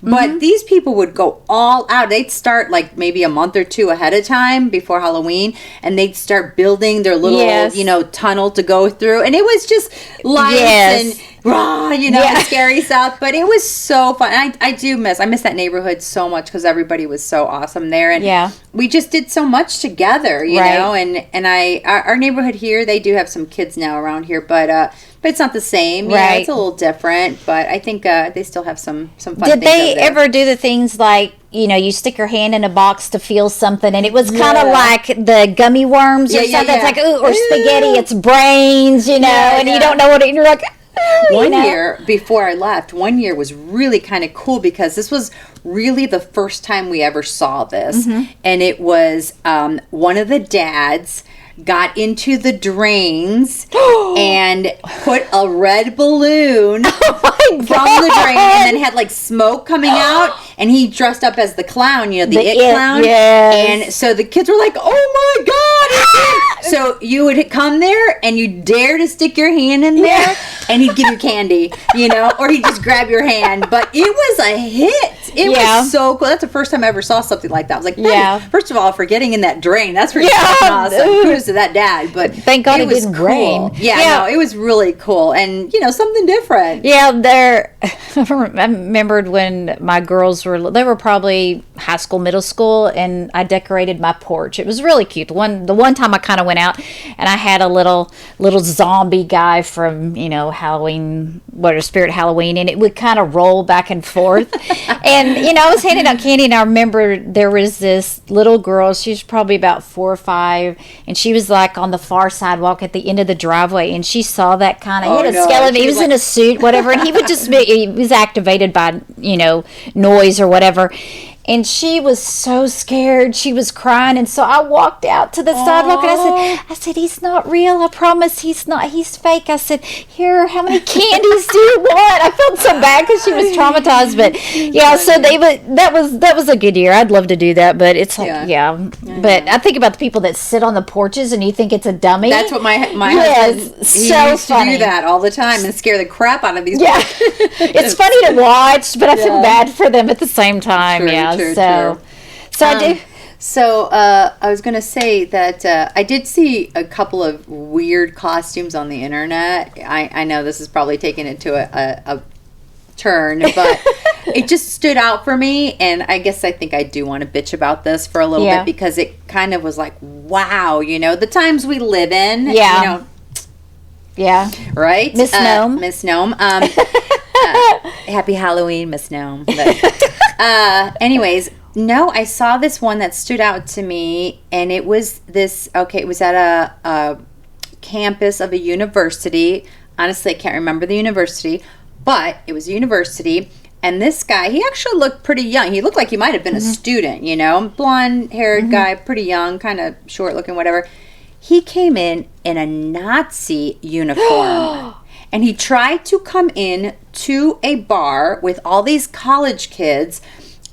but these people would go all out. They'd start like maybe a month or 2 ahead of time before Halloween, and they'd start building their little, tunnel to go through. And it was just lights and scary stuff. But it was so fun. And I miss that neighborhood so much because everybody was so awesome there. And we just did so much together, you know. And our neighborhood here, they do have some kids now around here, but it's not the same. Yeah, it's a little different, but I think they still have some fun things. Did they ever do the things like, you stick your hand in a box to feel something, and it was kind of like the gummy worms or something? It's like, or spaghetti, it's brains, and you don't know what you're like. One year before I left, one year was really kind of cool because this was really the first time we ever saw this. And it was one of the dads got into the drains and put a red balloon from the drain and then had like smoke coming out, and he dressed up as the clown, the it clown. And so the kids were like, oh my God, it's him. So you would come there and you dare to stick your hand in there and he'd give you candy, or he'd just grab your hand. But it was a hit. It was so cool. That's the first time I ever saw something like that. I was like, first of all, for getting in that drain, that's pretty awesome. Kudos to that dad. But thank God it didn't rain. No, it was really cool and, something different. Yeah, I remembered when my girls they were probably high school, middle school, and I decorated my porch. It was really cute. The one time I kind of went out and I had a little zombie guy from, Halloween, Spirit Halloween, and it would kind of roll back and forth. And, I was handing out candy, and I remember there was this little girl. She was probably about 4 or 5, and she was like on the far sidewalk at the end of the driveway, and she saw that kind of, he had a skeleton, he was in a suit, whatever, and he would just he was activated by, noise or whatever. And she was so scared. She was crying. And so I walked out to the sidewalk and I said, he's not real. I promise he's not. He's fake. I said, here, how many candies do you want? I felt so bad because she was traumatized. But so that was a good year. I'd love to do that. But it's like, But I think about the people that sit on the porches and you think it's a dummy. That's what my husband, he used to do that all the time and scare the crap out of these people. It's funny to watch, but I feel bad for them at the same time. True. So I do. So I was going to say that I did see a couple of weird costumes on the internet. I know this is probably taking it to a turn, but it just stood out for me. And I guess I think I do want to bitch about this for a little bit because it kind of was like, wow, the times we live in. Yeah. Yeah. Right? Miss Gnome. Miss Gnome. Happy Halloween, Miss Gnome. But, anyways, no, I saw this one that stood out to me, and it was this, it was at a campus of a university. Honestly, I can't remember the university, but it was a university, and this guy, he actually looked pretty young. He looked like he might have been a student, blonde-haired guy, pretty young, kind of short-looking, whatever. He came in a Nazi uniform, and he tried to come in to a bar with all these college kids,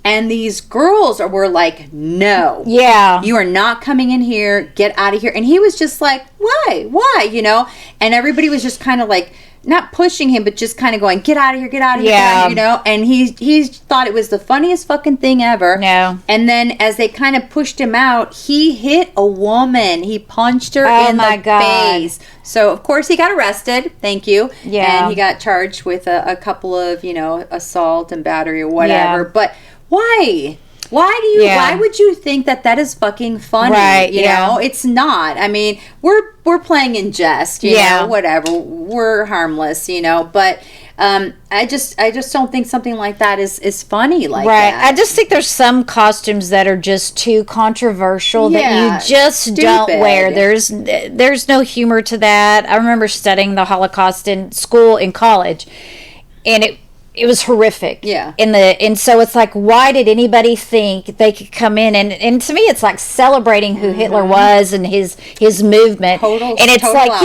and these girls were like, no. Yeah. You are not coming in here. Get out of here. And he was just like, why? And everybody was just kind of like, not pushing him, but just kind of going, get out of here, get out of here. Yeah. And he thought it was the funniest fucking thing ever. No. And then as they kind of pushed him out, he hit a woman. He punched her in the face. So, of course, he got arrested. Thank you. Yeah. And he got charged with a couple of, assault and battery or whatever. Yeah. But why? Why would you think that is fucking funny? Right, you know, it's not. I mean, we're playing in jest, you know, whatever. We're harmless, but I just don't think something like that is funny like that. I just think there's some costumes that are just too controversial that you just don't wear. There's no humor to that. I remember studying the Holocaust in school in college, and it was horrific. Yeah. And so it's like, why did anybody think they could come in and to me it's like celebrating who Hitler was and his movement. And it's like,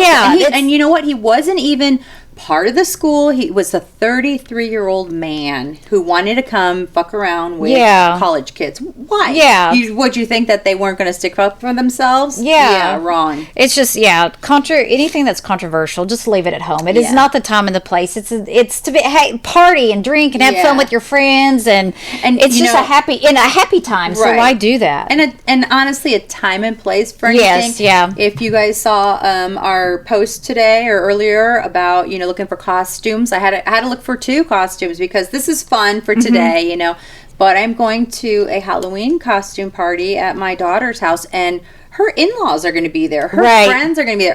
and you know what? He wasn't even part of the school. He was a 33-year-old man who wanted to come fuck around with college kids. Why? Yeah. Would you think that they weren't going to stick up for themselves? Yeah. Wrong. It's just, anything that's controversial, just leave it at home. It is not the time and the place. It's to be, party and drink and have fun with your friends and it's just a happy time. So why do that? And honestly, a time and place for anything. Yes, yeah. If you guys saw our post today or earlier about, looking for costumes, I had to look for 2 costumes because this is fun for today, But I'm going to a Halloween costume party at my daughter's house, and her in-laws are going to be there. Her friends are going to be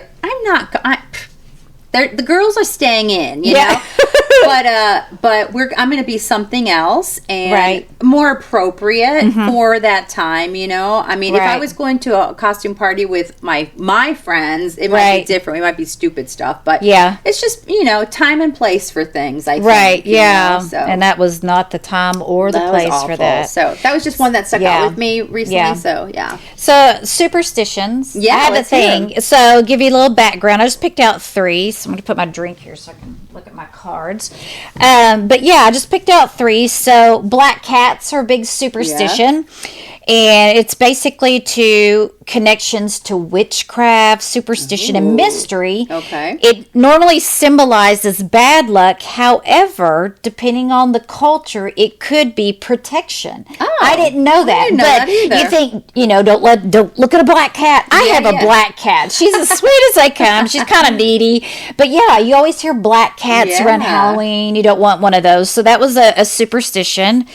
there. The girls are staying in, you know. But I'm going to be something else and more appropriate for that time, I mean, if I was going to a costume party with my friends, it might be different. It might be stupid stuff, but it's just time and place for things. I think, so. And that was not the time or the place for that. So that was just one that stuck out with me recently. Yeah. So superstitions. Yeah, I have a thing. So give you a little background. I just picked out 3. So I'm going to put my drink here so I can look at my cards. But I just picked out 3. So black cats are a big superstition. And it's basically to connections to witchcraft, superstition, and mystery. Okay. It normally symbolizes bad luck. However, depending on the culture, it could be protection. Oh, I didn't know that. I didn't know that either. You think, don't look at a black cat. I have a black cat. She's as sweet as they come. She's kind of needy. But you always hear black cats around Halloween. You don't want one of those. So that was a superstition.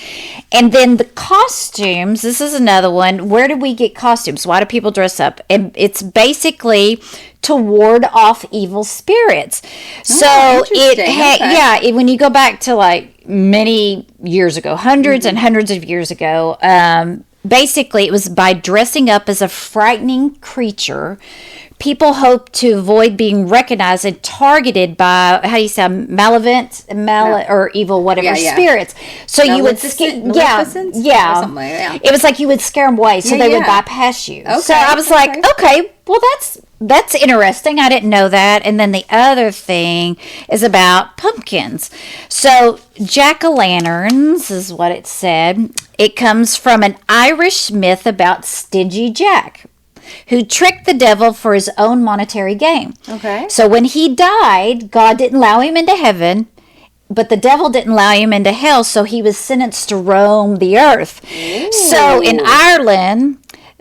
And then the costumes, this is another one. Where did we get costumes? Why do people dress up? And it's basically to ward off evil spirits. So when you go back to like many years ago, hundreds and hundreds of years ago, basically it was by dressing up as a frightening creature. People hope to avoid being recognized and targeted by, how do you say, malevolent, or evil, whatever, spirits. So you would scare, something like that. It was like you would scare them away, so they would bypass you. Okay. So I was like, okay, well that's interesting. I didn't know that. And then the other thing is about pumpkins. So jack-o'-lanterns is what it said. It comes from an Irish myth about Stingy Jack, who tricked the devil for his own monetary gain. Okay. So when he died, God didn't allow him into heaven, but the devil didn't allow him into hell, so he was sentenced to roam the earth. Ooh. So in Ireland,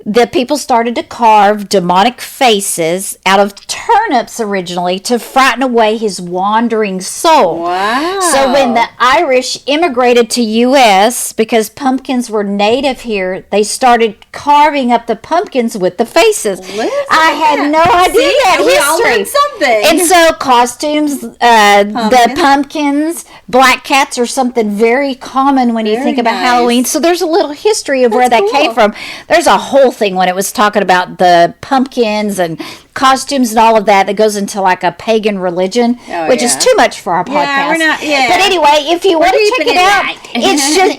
the people started to carve demonic faces out of turnips originally to frighten away his wandering soul. Wow. So when the Irish immigrated to U.S., because pumpkins were native here, they started carving up the pumpkins with the faces. I had no idea that we all history. learned something. And so costumes, the pumpkins, black cats are something very common when you think about Halloween. So there's a little history of where that came from. There's a whole thing when it was talking about the pumpkins and costumes and all of that goes into like a pagan religion, which is too much for our podcast. We're not, But anyway, if you want to check it out,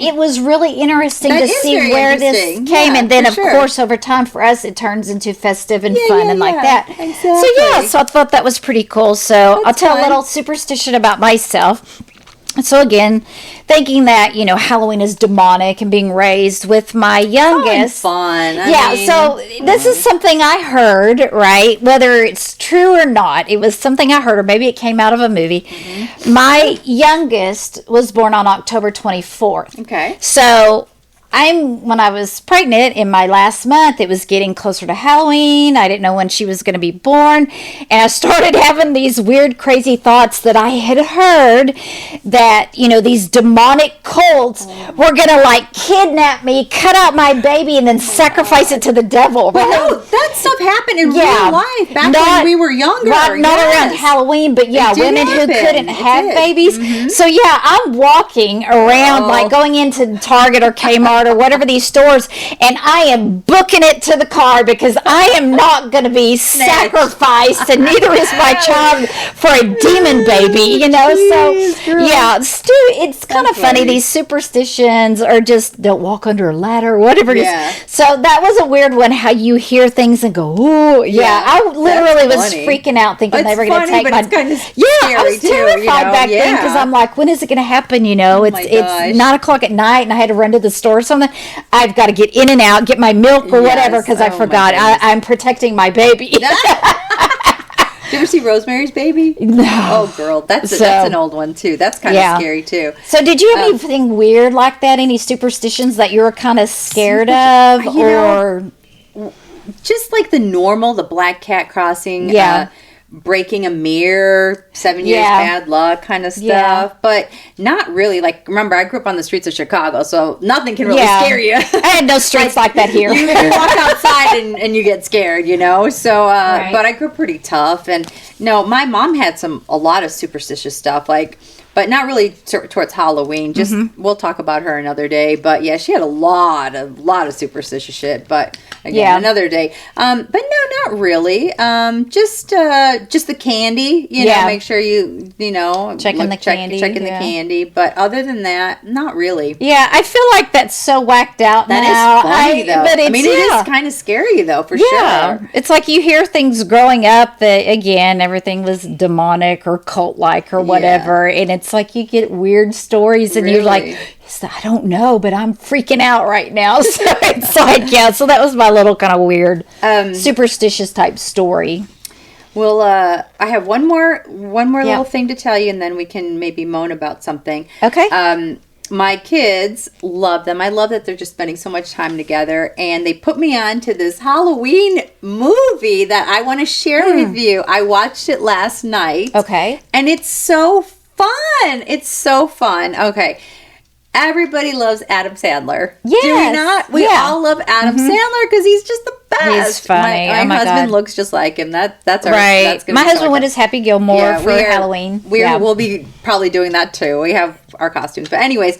it was really interesting to see where this came. And then, of course, over time for us, it turns into festive and fun and like that. Exactly. So I thought that was pretty cool. So I'll tell a little superstition about myself. So again, thinking that, Halloween is demonic and being raised with my youngest. Fun. I mean, so this is something I heard, right? Whether it's true or not, it was something I heard, or maybe it came out of a movie. Mm-hmm. My youngest was born on October 24th. Okay. So when I was pregnant in my last month, it was getting closer to Halloween. I didn't know when she was going to be born. And I started having these weird, crazy thoughts that I had heard that, these demonic cults were going to kidnap me, cut out my baby, and then sacrifice it to the devil. But no, that stuff happened in real life back when we were younger. Not around Halloween, but women who couldn't have babies. Mm-hmm. So I'm walking around, going into Target or Kmart or whatever these stores, and I am booking it to the car because I am not going to be sacrificed, and neither is my child for a demon baby, So it's kind of funny. These superstitions are just don't walk under a ladder or whatever it is. So that was a weird one, how you hear things and go, ooh, I literally was freaking out thinking they were going to take my... It's kind of scary I was terrified back then because I'm like, when is it going to happen? It's 9 o'clock at night and I had to run to the store or something. I've got to get in and out, get my milk or whatever because I forgot. I'm protecting my baby. Did you ever see Rosemary's Baby? No. Oh, girl. That's an old one, too. That's kind of scary, too. So did you have anything weird like that? Any superstitions that you were kind of scared of? Just like the black cat crossing. Breaking a mirror, 7 years bad luck kind of stuff, but not really. Remember, I grew up on the streets of Chicago, so nothing can really scare you. I had no streets like that here. You walk outside and you get scared, So, but I grew up pretty tough, and no, my mom had a lot of superstitious stuff, but not really towards Halloween. Just we'll talk about her another day. But she had a lot of superstitious shit. But again, another day. But no, not really. Just the candy. Make sure checking the candy. But other than that, not really. Yeah, I feel like that's so whacked out now. That is funny though. But it is kind of scary though, for sure. It's like you hear things growing up that again everything was demonic or cult like or whatever, and it's like you get weird stories and you're like, I don't know, but I'm freaking out right now. So it's like, so that was my little kind of weird superstitious type story. Well, I have one more little thing to tell you, and then we can maybe moan about something. Okay. My kids love them. I love that they're just spending so much time together, and they put me on to this Halloween movie that I want to share with you. I watched it last night. Okay. And it's so fun. It's so fun. Okay. Everybody loves Adam Sandler. Yes. Do we not? We all love Adam Sandler because he's just the best. He's funny. My husband looks just like him. That's our right. That's my husband went as Happy Gilmore for Halloween. We'll be probably doing that too. We have our costumes. But anyways,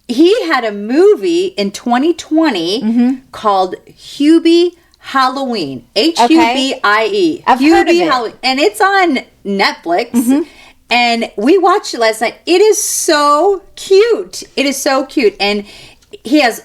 he had a movie in 2020 called Hubie Halloween. Hubie. I've heard of it. Halloween. And it's on Netflix. And we watched it last night. It is so cute. It is so cute. And he has,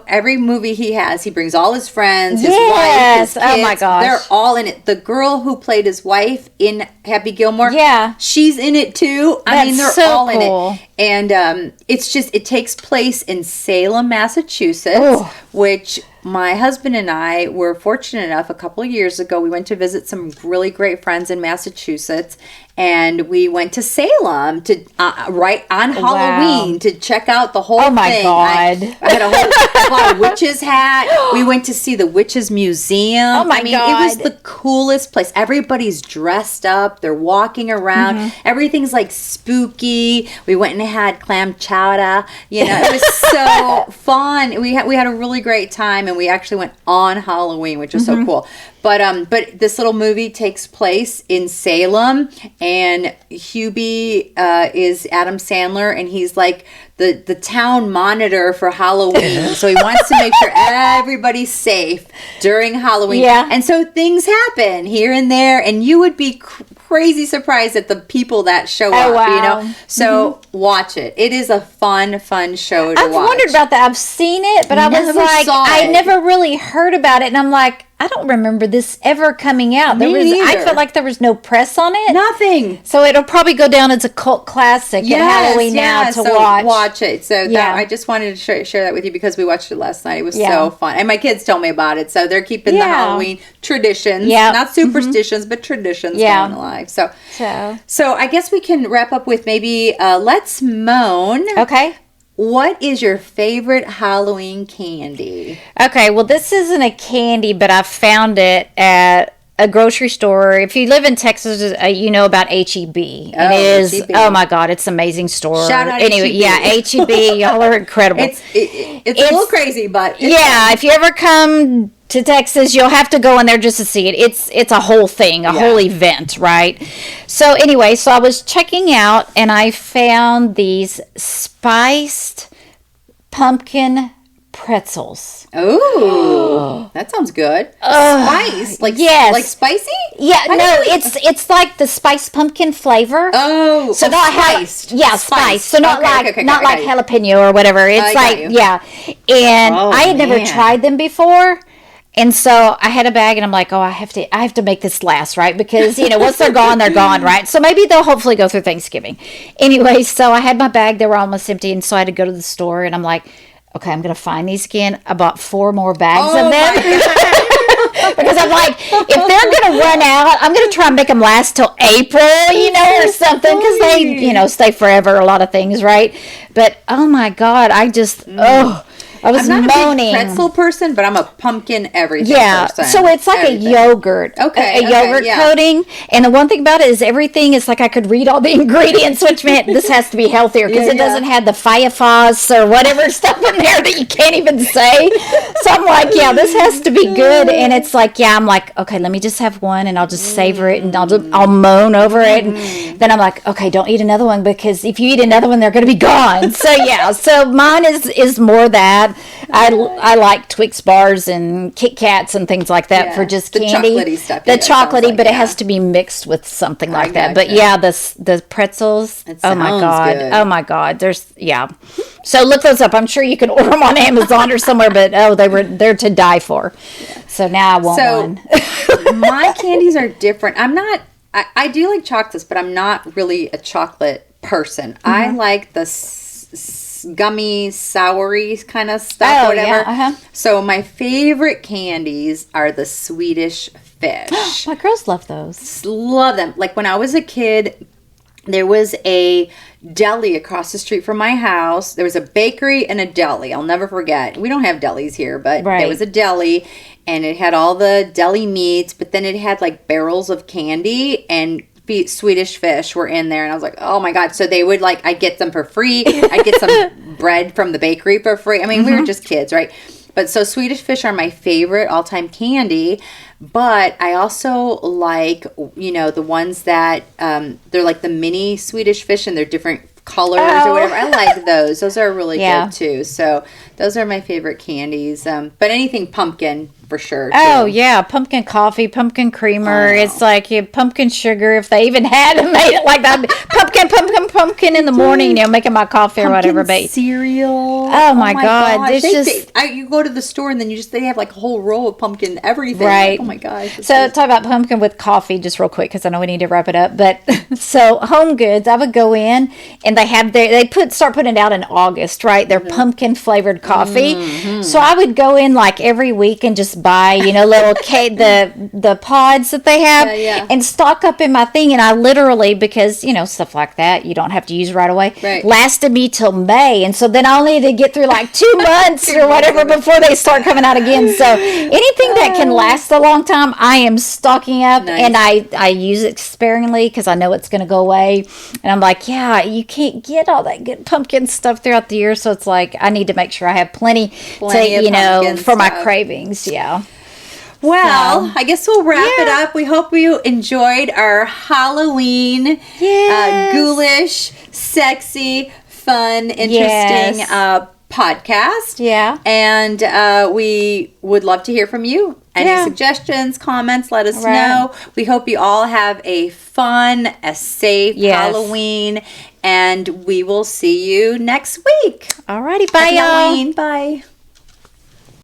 every movie he has, he brings all his friends, his wife, his kids. Oh my gosh. They're all in it. The girl who played his wife in Happy Gilmore, she's in it too. I mean, they're all in it. And it takes place in Salem, Massachusetts, which my husband and I were fortunate enough a couple of years ago. We went to visit some really great friends in Massachusetts. and we went to Salem to right on Halloween to check out the whole thing. Oh my God! I had a lot of witch's hat. We went to see the Witches Museum. Oh my God! It was the coolest place. Everybody's dressed up. They're walking around. Everything's like spooky. We went and had clam chowder. It was so fun. We had a really great time, and we actually went on Halloween, which was so cool. But this little movie takes place in Salem, and Hubie is Adam Sandler, and he's like the town monitor for Halloween. So he wants to make sure everybody's safe during Halloween. Yeah. And so things happen here and there, and you would be crazy surprised at the people that show up. Wow. So watch it. It is a fun show to I've watch. wondered about that. I've seen it, but I was like, I never really heard about it, and I'm like, I don't remember this ever coming out. Me neither. I felt like there was no press on it. Nothing. So it'll probably go down as a cult classic at Halloween now to watch it. So I just wanted to share that with you because we watched it last night. It was so fun. And my kids told me about it. So they're keeping the Halloween traditions. Yeah. Not superstitions, but traditions going alive. So I guess we can wrap up with maybe Let's Moan. Okay. What is your favorite Halloween candy? Okay, well, this isn't a candy, but I found it at a grocery store. If you live in Texas, you know about H-E-B. It is, H-E-B. Oh my God, it's an amazing store. Shout out anyway, H-E-B. Yeah, H-E-B, y'all are incredible. It's a little crazy, but... if you ever come to Texas, you'll have to go in there just to see it. It's a whole thing, a whole event, right? So anyway, I was checking out, and I found these spiced pumpkin pretzels. Oh, that sounds good. Spice, like spicy? Yeah, it's like the spiced pumpkin flavor. Oh, so not spiced. Spiced. So not like jalapeno or whatever. It's and I had never tried them before. And so I had a bag, and I'm like, I have to make this last, right? Because, once they're gone, right? So maybe they'll hopefully go through Thanksgiving. Anyway, so I had my bag. They were almost empty, and so I had to go to the store, and I'm like, okay, I'm going to find these again. I bought 4 more bags of them. Because I'm like, if they're going to run out, I'm going to try and make them last till April, or something. Because they, stay forever, a lot of things, right? But, oh, my God, I just, I was I'm not moaning. a big pretzel person, but I'm a pumpkin everything person. So it's like a yogurt. A yogurt coating. And the one thing about it is everything is like I could read all the ingredients, which meant this has to be healthier because it doesn't have the fiafas or whatever stuff in there that you can't even say. So I'm like, this has to be good. And it's like, I'm like, okay, let me just have one and I'll just savor it and I'll moan over it. And then I'm like, okay, don't eat another one because if you eat another one, they're going to be gone. So so mine is more that. I like Twix bars and Kit Kats and things like that for just candy. The chocolatey stuff. The chocolatey, but it has to be mixed with something like that. But the pretzels. Oh my God. Good. Oh my God. So look those up. I'm sure you can order them on Amazon or somewhere, but they're to die for. Yeah. So now I want one. My candies are different. I do like chocolates, but I'm not really a chocolate person. I like the gummy, soury kind of stuff, whatever. So my favorite candies are the Swedish fish. My girls love those. Love them. Like when I was a kid, there was a deli across the street from my house. There was a bakery and a deli. I'll never forget. We don't have delis here, but there was a deli, and it had all the deli meats, but then it had like barrels of candy, and Swedish fish were in there, and I was like, oh my God. So they would I'd get them for free. I'd get some bread from the bakery for free. I mean, we were just kids, right? But so Swedish fish are my favorite all-time candy, but I also like, the ones that, they're like the mini Swedish fish and they're different colors or whatever. I like those. Those are really good too. So those are my favorite candies. But anything pumpkin for sure. Oh yeah, pumpkin coffee, pumpkin creamer. It's like pumpkin sugar. If they even had made it like that, pumpkin in the morning, making my coffee or whatever. But cereal. Oh my God, you go to the store and then they have like a whole row of pumpkin everything. Right. Like, oh my gosh. So talk about pumpkin with coffee just real quick because I know we need to wrap it up. But so Home Goods, I would go in and they start putting it out in August, right? Their pumpkin flavored coffee. So I would go in like every week and just just buy, little the pods that they have and stock up in my thing. And I literally, because, stuff like that, you don't have to use right away, lasted me till May. And so then I only need to get through like 2 months or whatever before they start coming out again. So anything that can last a long time, I am stocking up. Nice. And I use it sparingly because I know it's going to go away. And I'm like, you can't get all that good pumpkin stuff throughout the year. So it's like, I need to make sure I have plenty to, for my cravings. Yeah. Well, I guess we'll wrap it up. We hope you enjoyed our Halloween, ghoulish, sexy, fun, interesting podcast. Yeah. And we would love to hear from you. Any suggestions, comments, let us know. We hope you all have a fun, a safe Halloween. And we will see you next week. Alrighty, bye, y'all. Halloween. Bye.